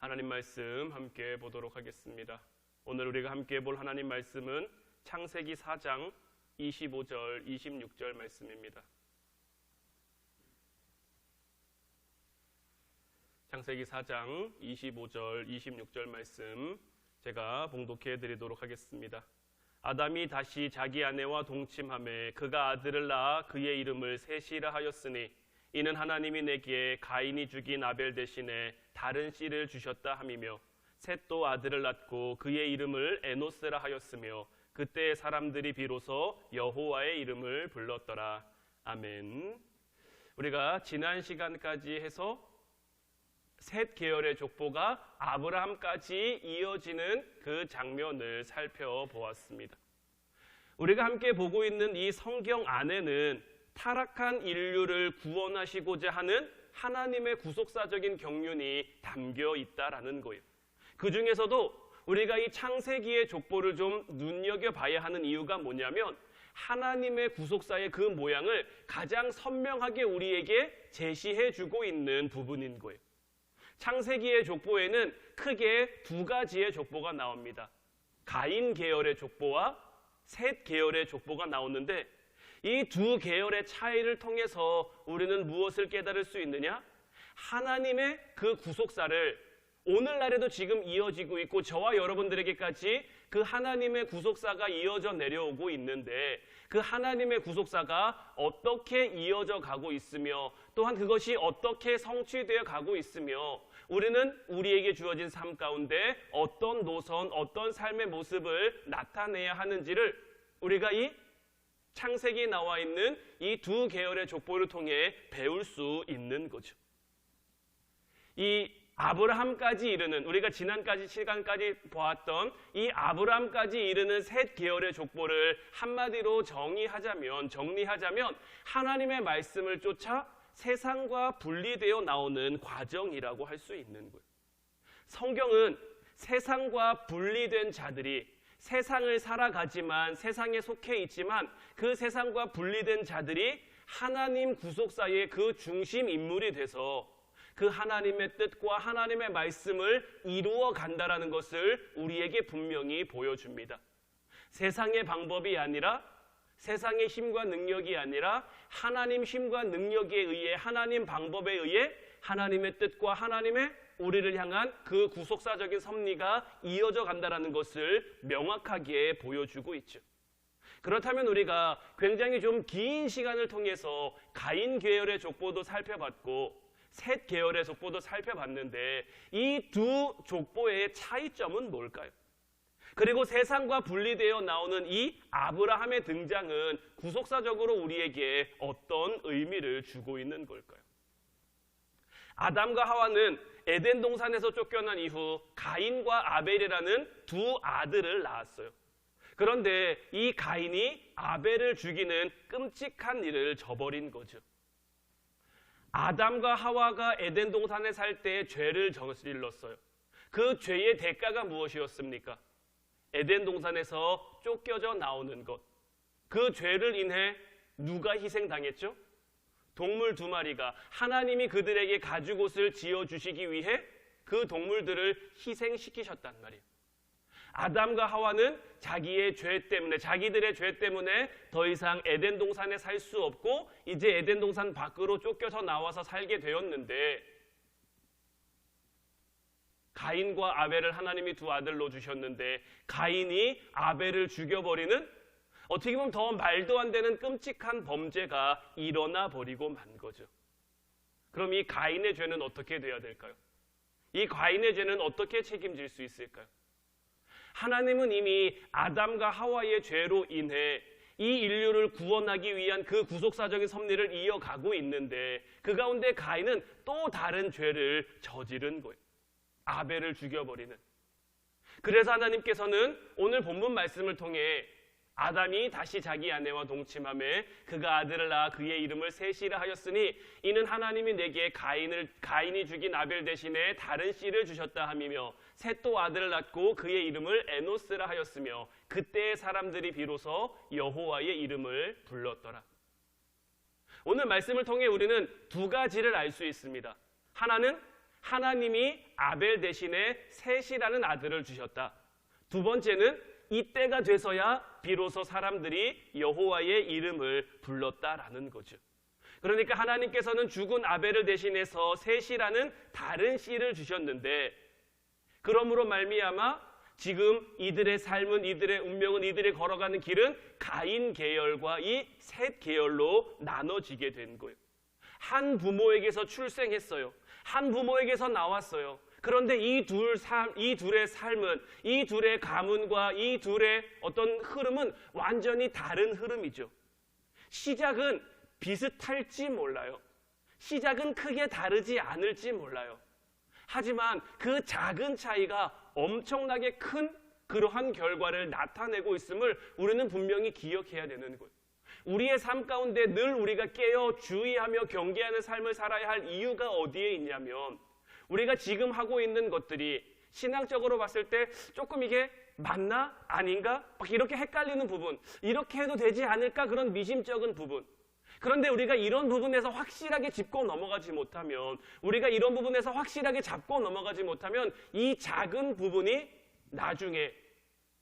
하나님 말씀 함께 보도록 하겠습니다. 오늘 우리가 함께 볼 하나님 말씀은 창세기 4장 25절, 26절 말씀입니다. 창세기 4장 25절, 26절 말씀 제가 봉독해 드리도록 하겠습니다. 아담이 다시 자기 아내와 동침하매 그가 아들을 낳아 그의 이름을 셋이라 하였으니 이는 하나님이 내게 가인이 죽인 아벨 대신에 다른 씨를 주셨다 함이며 셋도 아들을 낳고 그의 이름을 에노스라 하였으며 그때 사람들이 비로소 여호와의 이름을 불렀더라. 아멘. 우리가 지난 시간까지 해서 셋 계열의 족보가 아브라함까지 이어지는 그 장면을 살펴보았습니다. 우리가 함께 보고 있는 이 성경 안에는 타락한 인류를 구원하시고자 하는 하나님의 구속사적인 경륜이 담겨 있다라는 거예요. 그 중에서도 우리가 이 창세기의 족보를 좀 눈여겨봐야 하는 이유가 뭐냐면 하나님의 구속사의 그 모양을 가장 선명하게 우리에게 제시해주고 있는 부분인 거예요. 창세기의 족보에는 크게 두 가지의 족보가 나옵니다. 가인 계열의 족보와 셋 계열의 족보가 나오는데 이 두 계열의 차이를 통해서 우리는 무엇을 깨달을 수 있느냐? 하나님의 그 구속사를 오늘날에도 지금 이어지고 있고 저와 여러분들에게까지 그 하나님의 구속사가 이어져 내려오고 있는데 그 하나님의 구속사가 어떻게 이어져 가고 있으며 또한 그것이 어떻게 성취되어 가고 있으며 우리는 우리에게 주어진 삶 가운데 어떤 노선, 어떤 삶의 모습을 나타내야 하는지를 우리가 이 창세기에 나와 있는 이 두 계열의 족보를 통해 배울 수 있는 거죠. 이 아브라함까지 이르는 우리가 지난까지 시간까지 보았던 이 아브라함까지 이르는 셋 계열의 족보를 한마디로 정리하자면 하나님의 말씀을 쫓아 세상과 분리되어 나오는 과정이라고 할 수 있는 거예요. 성경은 세상과 분리된 자들이 세상을 살아가지만 세상에 속해 있지만 그 세상과 분리된 자들이 하나님 구속사의 그 중심 인물이 돼서 그 하나님의 뜻과 하나님의 말씀을 이루어 간다라는 것을 우리에게 분명히 보여줍니다. 세상의 방법이 아니라 세상의 힘과 능력이 아니라 하나님 힘과 능력에 의해 하나님 방법에 의해 하나님의 뜻과 하나님의 우리를 향한 그 구속사적인 섭리가 이어져 간다라는 것을 명확하게 보여주고 있죠. 그렇다면 우리가 굉장히 좀 긴 시간을 통해서 가인 계열의 족보도 살펴봤고 셋 계열의 족보도 살펴봤는데 이 두 족보의 차이점은 뭘까요? 그리고 세상과 분리되어 나오는 이 아브라함의 등장은 구속사적으로 우리에게 어떤 의미를 주고 있는 걸까요? 아담과 하와는 에덴 동산에서 쫓겨난 이후 가인과 아벨이라는 두 아들을 낳았어요. 그런데 이 가인이 아벨을 죽이는 끔찍한 일을 저버린 거죠. 아담과 하와가 에덴 동산에 살 때 죄를 저질렀어요. 그 죄의 대가가 무엇이었습니까? 에덴 동산에서 쫓겨져 나오는 것. 그 죄를 인해 누가 희생당했죠? 동물 두 마리가 하나님이 그들에게 가죽옷을 지어주시기 위해 그 동물들을 희생시키셨단 말이에요. 아담과 하와는 자기의 죄 때문에, 자기들의 죄 때문에 더 이상 에덴 동산에 살 수 없고 이제 에덴 동산 밖으로 쫓겨서 나와서 살게 되었는데 가인과 아벨을 하나님이 두 아들로 주셨는데 가인이 아벨을 죽여버리는 어떻게 보면 더 말도 안 되는 끔찍한 범죄가 일어나 버리고 만 거죠. 그럼 이 가인의 죄는 어떻게 돼야 될까요? 이 가인의 죄는 어떻게 책임질 수 있을까요? 하나님은 이미 아담과 하와의 죄로 인해 이 인류를 구원하기 위한 그 구속사적인 섭리를 이어가고 있는데 그 가운데 가인은 또 다른 죄를 저지른 거예요. 아벨을 죽여버리는. 그래서 하나님께서는 오늘 본문 말씀을 통해 아담이 다시 자기 아내와 동침하매 그가 아들을 낳아 그의 이름을 셋이라 하였으니 이는 하나님이 내게 가인이 죽인 아벨 대신에 다른 씨를 주셨다 함이며 셋도 아들을 낳고 그의 이름을 에노스라 하였으며 그때 사람들이 비로소 여호와의 이름을 불렀더라. 오늘 말씀을 통해 우리는 두 가지를 알 수 있습니다. 하나는 하나님이 아벨 대신에 셋이라는 아들을 주셨다. 두 번째는 이때가 돼서야 비로소 사람들이 여호와의 이름을 불렀다라는 거죠. 그러니까 하나님께서는 죽은 아벨을 대신해서 셋이라는 다른 씨를 주셨는데, 그러므로 말미암아 지금 이들의 삶은, 이들의 운명은, 이들이 걸어가는 길은 가인 계열과 이 셋 계열로 나눠지게 된 거예요. 한 부모에게서 출생했어요. 한 부모에게서 나왔어요. 그런데 이 둘의 삶은, 이 둘의 가문과 이 둘의 어떤 흐름은 완전히 다른 흐름이죠. 시작은 비슷할지 몰라요. 시작은 크게 다르지 않을지 몰라요. 하지만 그 작은 차이가 엄청나게 큰 그러한 결과를 나타내고 있음을 우리는 분명히 기억해야 되는 거예요. 우리의 삶 가운데 늘 우리가 깨어 주의하며 경계하는 삶을 살아야 할 이유가 어디에 있냐면, 우리가 지금 하고 있는 것들이 신앙적으로 봤을 때 조금 이게 맞나? 아닌가? 막 이렇게 헷갈리는 부분, 이렇게 해도 되지 않을까? 그런 미심쩍은 부분. 그런데 우리가 이런 부분에서 확실하게 짚고 넘어가지 못하면, 우리가 이런 부분에서 확실하게 잡고 넘어가지 못하면 이 작은 부분이 나중에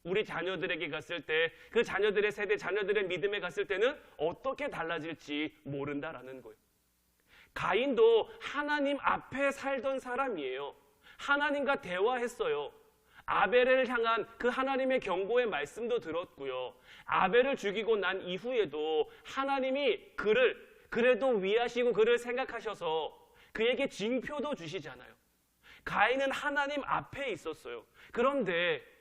우리 자녀들에게 갔을 때, 그 자녀들의 세대, 자녀들의 믿음에 갔을 때는 어떻게 달라질지 모른다라는 거예요. 가인도 하나님 앞에 살던 사람이에요. 하나님과 대화했어요. 아벨을 향한 그 하나님의 경고의 말씀도 들었고요. 아벨을 죽이고 난 이후에도 하나님이 그를 그래도 위하시고 그를 생각하셔서 그에게 징표도 주시잖아요. 가인은 하나님 앞에 있었어요. 그런데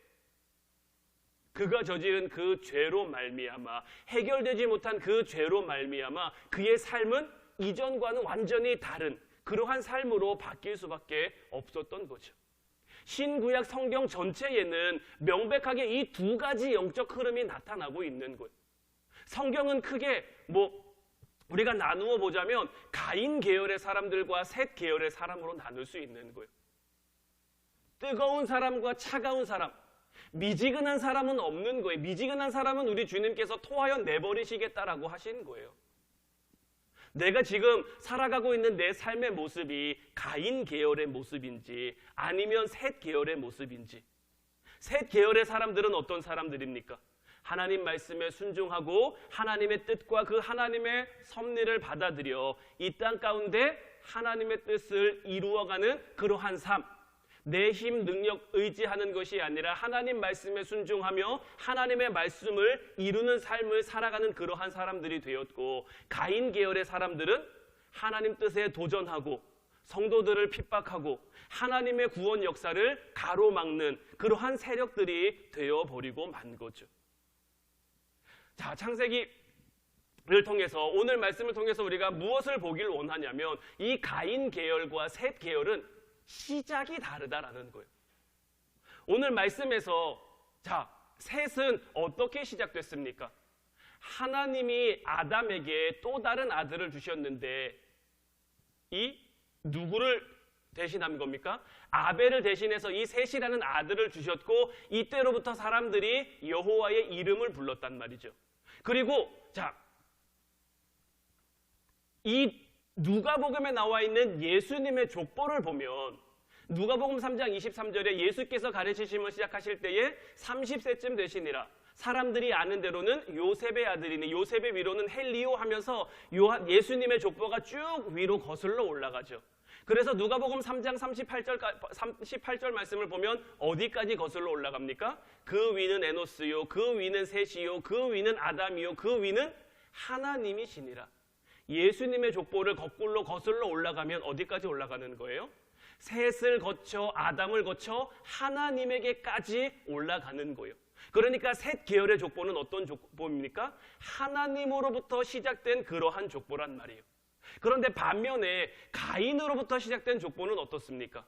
그가 저지른 그 죄로 말미암아, 해결되지 못한 그 죄로 말미암아 그의 삶은 이전과는 완전히 다른 그러한 삶으로 바뀔 수밖에 없었던 거죠. 신구약 성경 전체에는 명백하게 이 두 가지 영적 흐름이 나타나고 있는 거예요. 성경은 크게 우리가 나누어 보자면 가인 계열의 사람들과 셋 계열의 사람으로 나눌 수 있는 거예요. 뜨거운 사람과 차가운 사람, 미지근한 사람은 없는 거예요. 미지근한 사람은 우리 주님께서 토하여 내버리시겠다라고 하신 거예요. 내가 지금 살아가고 있는 내 삶의 모습이 가인 계열의 모습인지 아니면 셋 계열의 모습인지. 셋 계열의 사람들은 어떤 사람들입니까? 하나님 말씀에 순종하고 하나님의 뜻과 그 하나님의 섭리를 받아들여 이 땅 가운데 하나님의 뜻을 이루어가는 그러한 삶. 내 힘, 능력 의지하는 것이 아니라 하나님 말씀에 순종하며 하나님의 말씀을 이루는 삶을 살아가는 그러한 사람들이 되었고, 가인 계열의 사람들은 하나님 뜻에 도전하고 성도들을 핍박하고 하나님의 구원 역사를 가로막는 그러한 세력들이 되어버리고 만 거죠. 자, 창세기를 통해서, 오늘 말씀을 통해서 우리가 무엇을 보길 원하냐면 이 가인 계열과 셋 계열은 시작이 다르다라는 거예요. 오늘 말씀에서 셋은 어떻게 시작됐습니까? 하나님이 아담에게 또 다른 아들을 주셨는데 이 누구를 대신한 겁니까? 아벨을 대신해서 이 셋이라는 아들을 주셨고, 이때로부터 사람들이 여호와의 이름을 불렀단 말이죠. 그리고 이 누가복음에 나와 있는 예수님의 족보를 보면 누가복음 3장 23절에 예수께서 가르치심을 시작하실 때에 30세쯤 되시니라. 사람들이 아는 대로는 요셉의 아들이니 요셉의 위로는 헬리오 하면서 예수님의 족보가 쭉 위로 거슬러 올라가죠. 그래서 누가복음 3장 38절 말씀을 보면 어디까지 거슬러 올라갑니까? 그 위는 에노스요, 그 위는 셋이요, 그 위는 아담이요, 그 위는 하나님이시니라. 예수님의 족보를 거꾸로 거슬러 올라가면 어디까지 올라가는 거예요? 셋을 거쳐 아담을 거쳐 하나님에게까지 올라가는 거예요. 그러니까 셋 계열의 족보는 어떤 족보입니까? 하나님으로부터 시작된 그러한 족보란 말이에요. 그런데 반면에 가인으로부터 시작된 족보는 어떻습니까?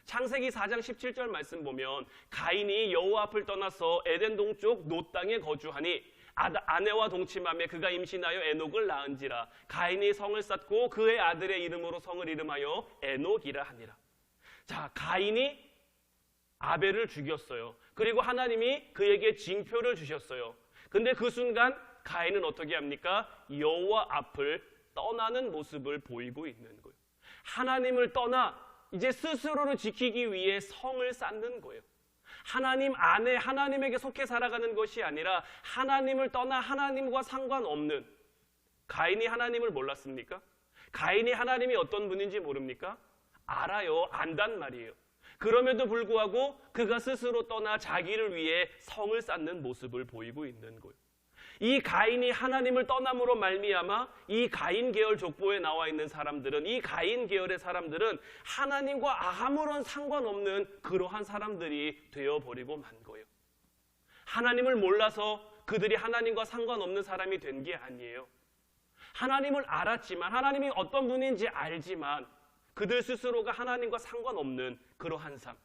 창세기 4장 17절 말씀 보면 가인이 여호와 앞을 떠나서 에덴 동쪽 노 땅에 거주하니 아내와 동침하며 그가 임신하여 에녹을 낳은지라. 가인이 성을 쌓고 그의 아들의 이름으로 성을 이름하여 에녹이라 하니라. 자, 가인이 아벨을 죽였어요. 그리고 하나님이 그에게 징표를 주셨어요. 근데 그 순간 가인은 어떻게 합니까? 여호와 앞을 떠나는 모습을 보이고 있는 거예요. 하나님을 떠나 이제 스스로를 지키기 위해 성을 쌓는 거예요. 하나님 안에 하나님에게 속해 살아가는 것이 아니라 하나님을 떠나 하나님과 상관없는, 가인이 하나님을 몰랐습니까? 가인이 하나님이 어떤 분인지 모릅니까? 알아요. 안단 말이에요. 그럼에도 불구하고 그가 스스로 떠나 자기를 위해 성을 쌓는 모습을 보이고 있는 거예요. 이 가인이 하나님을 떠남으로 말미암아 이 가인 계열 족보에 나와 있는 사람들은, 이 가인 계열의 사람들은 하나님과 아무런 상관없는 그러한 사람들이 되어버리고 만 거예요. 하나님을 몰라서 그들이 하나님과 상관없는 사람이 된 게 아니에요. 하나님을 알았지만, 하나님이 어떤 분인지 알지만 그들 스스로가 하나님과 상관없는 그러한 삶,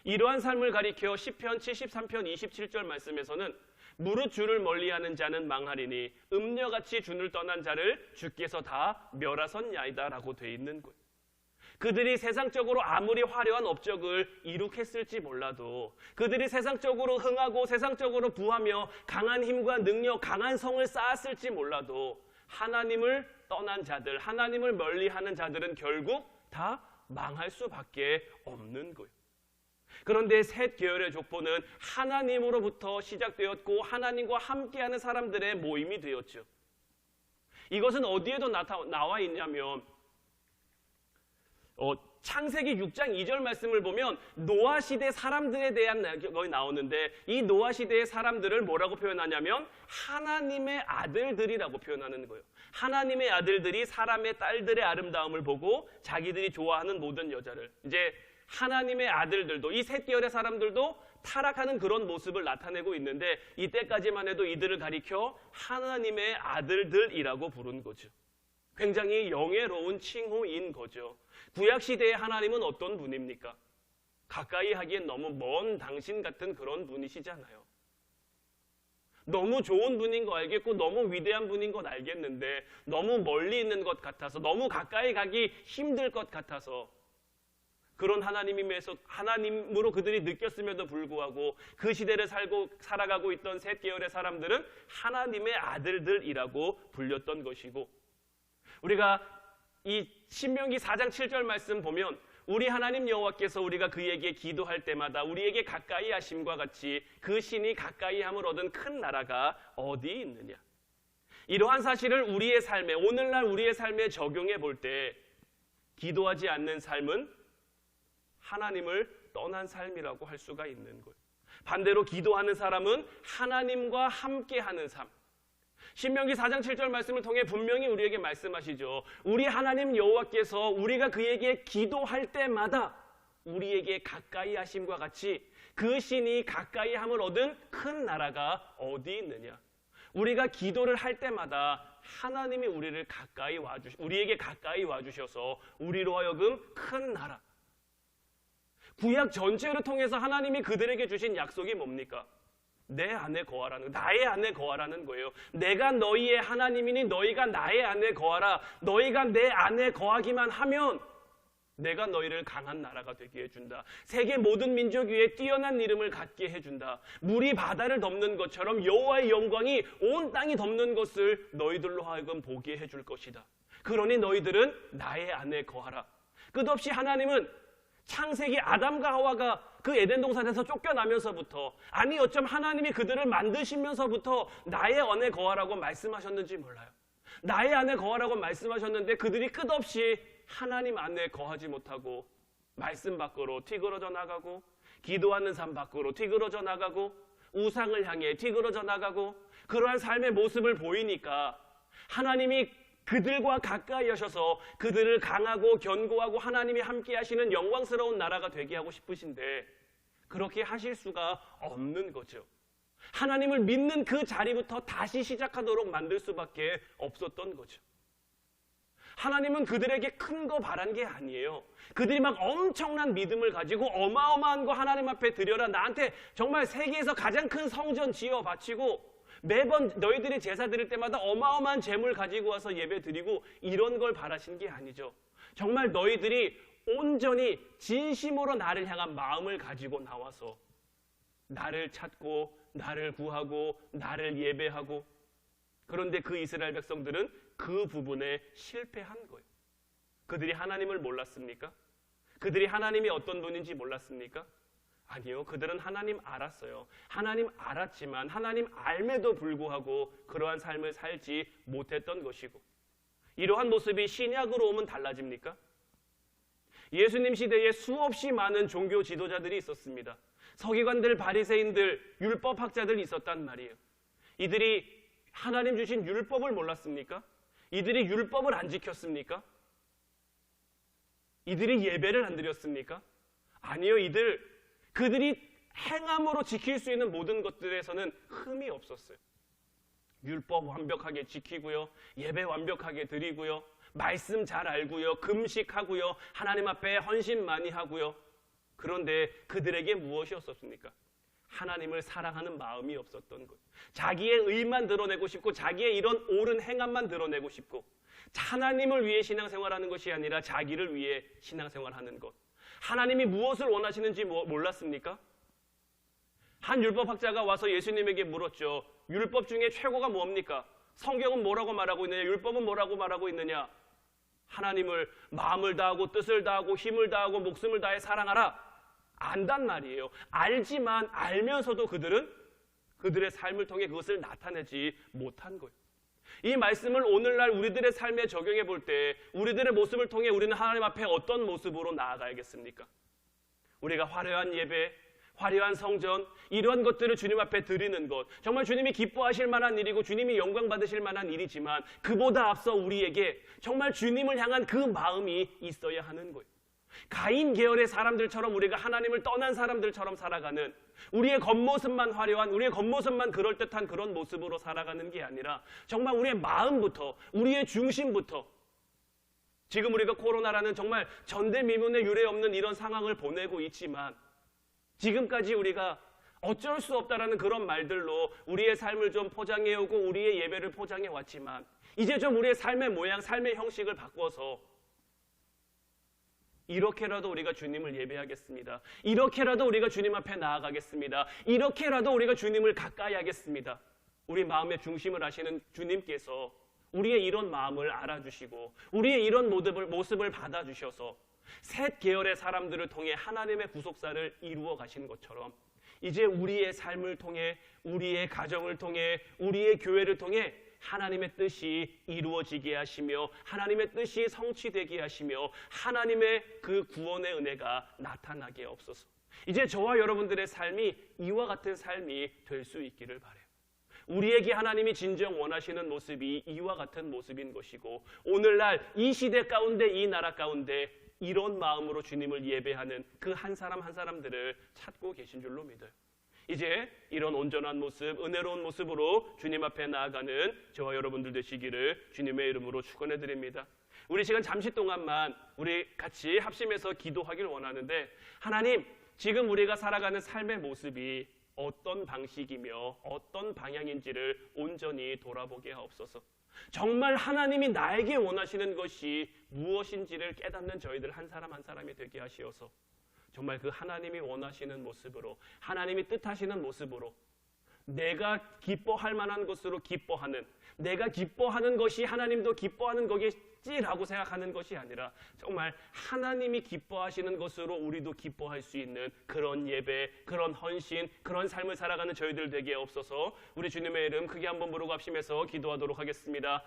이러한 삶을 가리켜 시편 73편 27절 말씀에서는 무릇 주를 멀리하는 자는 망하리니 음녀같이 주를 떠난 자를 주께서 다 멸하셨나이다 라고 돼 있는 거예요. 그들이 세상적으로 아무리 화려한 업적을 이룩했을지 몰라도, 그들이 세상적으로 흥하고 세상적으로 부하며 강한 힘과 능력, 강한 성을 쌓았을지 몰라도 하나님을 떠난 자들, 하나님을 멀리하는 자들은 결국 다 망할 수밖에 없는 거예요. 그런데 셋 계열의 족보는 하나님으로부터 시작되었고 하나님과 함께하는 사람들의 모임이 되었죠. 이것은 어디에도 나와 있냐면 창세기 6장 2절 말씀을 보면 노아 시대 사람들에 대한 것이 나오는데, 이 노아 시대의 사람들을 뭐라고 표현하냐면 하나님의 아들들이라고 표현하는 거예요. 하나님의 아들들이 사람의 딸들의 아름다움을 보고 자기들이 좋아하는 모든 여자를, 이제 하나님의 아들들도, 이 셋 계열의 사람들도 타락하는 그런 모습을 나타내고 있는데, 이때까지만 해도 이들을 가리켜 하나님의 아들들이라고 부른 거죠. 굉장히 영예로운 칭호인 거죠. 구약시대의 하나님은 어떤 분입니까? 가까이 하기엔 너무 먼 당신 같은 그런 분이시잖아요. 너무 좋은 분인 거 알겠고 너무 위대한 분인 건 알겠는데 너무 멀리 있는 것 같아서, 너무 가까이 가기 힘들 것 같아서, 그런 하나님으로 그들이 느꼈음에도 불구하고 그 시대를 살아가고 있던 셋 계열의 사람들은 하나님의 아들들이라고 불렸던 것이고, 우리가 이 신명기 4장 7절 말씀 보면 우리 하나님 여호와께서 우리가 그에게 기도할 때마다 우리에게 가까이 하심과 같이 그 신이 가까이 함을 얻은 큰 나라가 어디 있느냐. 이러한 사실을 우리의 삶에, 오늘날 우리의 삶에 적용해 볼 때 기도하지 않는 삶은 하나님을 떠난 삶이라고 할 수가 있는 거예요. 반대로 기도하는 사람은 하나님과 함께하는 삶. 신명기 4장 7절 말씀을 통해 분명히 우리에게 말씀하시죠. 우리 하나님 여호와께서 우리가 그에게 기도할 때마다 우리에게 가까이 하심과 같이 그 신이 가까이 함을 얻은 큰 나라가 어디 있느냐. 우리가 기도를 할 때마다 하나님이 우리에게 가까이 와주셔서 우리로 하여금 큰 나라, 구약 전체를 통해서 하나님이 그들에게 주신 약속이 뭡니까? 내 안에 거하라는, 나의 안에 거하라는 거예요. 내가 너희의 하나님이니 너희가 나의 안에 거하라. 너희가 내 안에 거하기만 하면 내가 너희를 강한 나라가 되게 해준다. 세계 모든 민족 위에 뛰어난 이름을 갖게 해준다. 물이 바다를 덮는 것처럼 여호와의 영광이 온 땅이 덮는 것을 너희들로 하여금 보게 해줄 것이다. 그러니 너희들은 나의 안에 거하라. 끝없이 하나님은 창세기 아담과 하와가 그 에덴 동산에서 쫓겨나면서부터, 아니 어쩜 하나님이 그들을 만드시면서부터 나의 안에 거하라고 말씀하셨는지 몰라요. 나의 안에 거하라고 말씀하셨는데 그들이 끝없이 하나님 안에 거하지 못하고 말씀 밖으로 튀그러져 나가고, 기도하는 삶 밖으로 튀그러져 나가고, 우상을 향해 튀그러져 나가고, 그러한 삶의 모습을 보이니까 하나님이 그들과 가까이 하셔서 그들을 강하고 견고하고 하나님이 함께 하시는 영광스러운 나라가 되게 하고 싶으신데 그렇게 하실 수가 없는 거죠. 하나님을 믿는 그 자리부터 다시 시작하도록 만들 수밖에 없었던 거죠. 하나님은 그들에게 큰 거 바란 게 아니에요. 그들이 막 엄청난 믿음을 가지고 어마어마한 거 하나님 앞에 드려라, 나한테 정말 세계에서 가장 큰 성전 지어 바치고 매번 너희들이 제사 드릴 때마다 어마어마한 재물 가지고 와서 예배 드리고, 이런 걸 바라신 게 아니죠. 정말 너희들이 온전히 진심으로 나를 향한 마음을 가지고 나와서 나를 찾고 나를 구하고 나를 예배하고, 그런데 그 이스라엘 백성들은 그 부분에 실패한 거예요. 그들이 하나님을 몰랐습니까? 그들이 하나님이 어떤 분인지 몰랐습니까? 아니요. 그들은 하나님 알았어요. 하나님 알았지만 하나님 알매도 불구하고 그러한 삶을 살지 못했던 것이고, 이러한 모습이 신약으로 오면 달라집니까? 예수님 시대에 수없이 많은 종교 지도자들이 있었습니다. 서기관들, 바리새인들, 율법학자들이 있었단 말이에요. 이들이 하나님 주신 율법을 몰랐습니까? 이들이 율법을 안 지켰습니까? 이들이 예배를 안 드렸습니까? 아니요. 그들이 행함으로 지킬 수 있는 모든 것들에서는 흠이 없었어요. 율법 완벽하게 지키고요, 예배 완벽하게 드리고요, 말씀 잘 알고요, 금식하고요, 하나님 앞에 헌신 많이 하고요. 그런데 그들에게 무엇이 없었습니까? 하나님을 사랑하는 마음이 없었던 것. 자기의 의만 드러내고 싶고, 자기의 이런 옳은 행함만 드러내고 싶고, 하나님을 위해 신앙생활하는 것이 아니라 자기를 위해 신앙생활하는 것. 하나님이 무엇을 원하시는지 몰랐습니까? 한 율법학자가 와서 예수님에게 물었죠. 율법 중에 최고가 뭡니까? 성경은 뭐라고 말하고 있느냐? 율법은 뭐라고 말하고 있느냐? 하나님을 마음을 다하고 뜻을 다하고 힘을 다하고 목숨을 다해 사랑하라. 안단 말이에요. 알지만 알면서도 그들은 그들의 삶을 통해 그것을 나타내지 못한 거예요. 이 말씀을 오늘날 우리들의 삶에 적용해 볼 때 우리들의 모습을 통해 우리는 하나님 앞에 어떤 모습으로 나아가야겠습니까? 우리가 화려한 예배, 화려한 성전, 이런 것들을 주님 앞에 드리는 것, 정말 주님이 기뻐하실 만한 일이고 주님이 영광 받으실 만한 일이지만, 그보다 앞서 우리에게 정말 주님을 향한 그 마음이 있어야 하는 거예요. 가인 계열의 사람들처럼 우리가 하나님을 떠난 사람들처럼 살아가는, 우리의 겉모습만 화려한, 우리의 겉모습만 그럴듯한 그런 모습으로 살아가는 게 아니라 정말 우리의 마음부터, 우리의 중심부터, 지금 우리가 코로나라는 정말 전대미문의 유례 없는 이런 상황을 보내고 있지만, 지금까지 우리가 어쩔 수 없다라는 그런 말들로 우리의 삶을 좀 포장해오고 우리의 예배를 포장해 왔지만, 이제 좀 우리의 삶의 모양, 삶의 형식을 바꿔서 이렇게라도 우리가 주님을 예배하겠습니다. 이렇게라도 우리가 주님 앞에 나아가겠습니다. 이렇게라도 우리가 주님을 가까이 하겠습니다. 우리 마음의 중심을 아시는 주님께서 우리의 이런 마음을 알아주시고 우리의 이런 모습을 받아주셔서 셋 계열의 사람들을 통해 하나님의 구속사를 이루어 가신 것처럼, 이제 우리의 삶을 통해, 우리의 가정을 통해, 우리의 교회를 통해 하나님의 뜻이 이루어지게 하시며 하나님의 뜻이 성취되게 하시며 하나님의 그 구원의 은혜가 나타나게 없어서, 이제 저와 여러분들의 삶이 이와 같은 삶이 될 수 있기를 바라요. 우리에게 하나님이 진정 원하시는 모습이 이와 같은 모습인 것이고, 오늘날 이 시대 가운데, 이 나라 가운데 이런 마음으로 주님을 예배하는 그 한 사람 한 사람들을 찾고 계신 줄로 믿어요. 이제 이런 온전한 모습, 은혜로운 모습으로 주님 앞에 나아가는 저와 여러분들 되시기를 주님의 이름으로 축원해 드립니다. 우리 시간 잠시 동안만 우리 같이 합심해서 기도하길 원하는데, 하나님, 지금 우리가 살아가는 삶의 모습이 어떤 방식이며 어떤 방향인지를 온전히 돌아보게 하옵소서. 정말 하나님이 나에게 원하시는 것이 무엇인지를 깨닫는 저희들 한 사람 한 사람이 되게 하시어서, 정말 그 하나님이 원하시는 모습으로, 하나님이 뜻하시는 모습으로, 내가 기뻐할 만한 것으로 기뻐하는, 내가 기뻐하는 것이 하나님도 기뻐하는 거겠지라고 생각하는 것이 아니라 정말 하나님이 기뻐하시는 것으로 우리도 기뻐할 수 있는 그런 예배, 그런 헌신, 그런 삶을 살아가는 저희들 되게 없어서 우리 주님의 이름 크게 한번 부르고 합심해서 기도하도록 하겠습니다.